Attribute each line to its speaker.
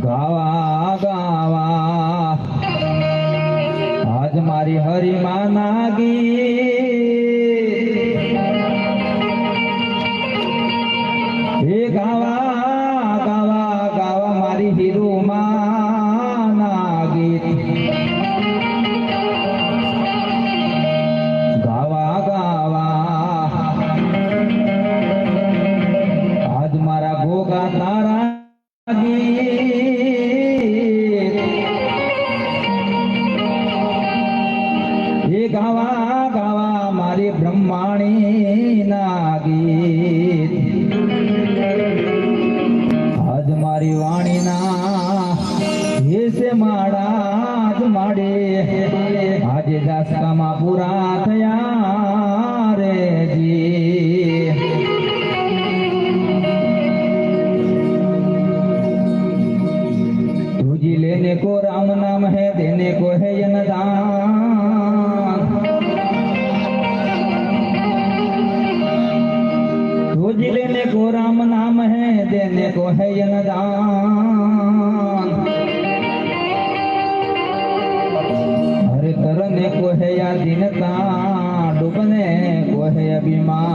Speaker 1: ગાવા ગાવા આજ મારી હરિમા નાગી હે ગાવા ગાવા ગાવા મારી હીરુમા નાગી ગાવા ગાવા આજ મારા ગોગા તારા ગાવા ગાવા મારી બ્રહ્માણી ના ગીત આજ મારી વાણી ના હેસે માડા જ માડે આજે દાસકામાં પૂરા થયા રે જી तुझी लेने को राम नाम है देने को है यनदान तुझी लेने को राम नाम है देने को है यनदान हरे करने को है या दीनता डूबने को है अभिमान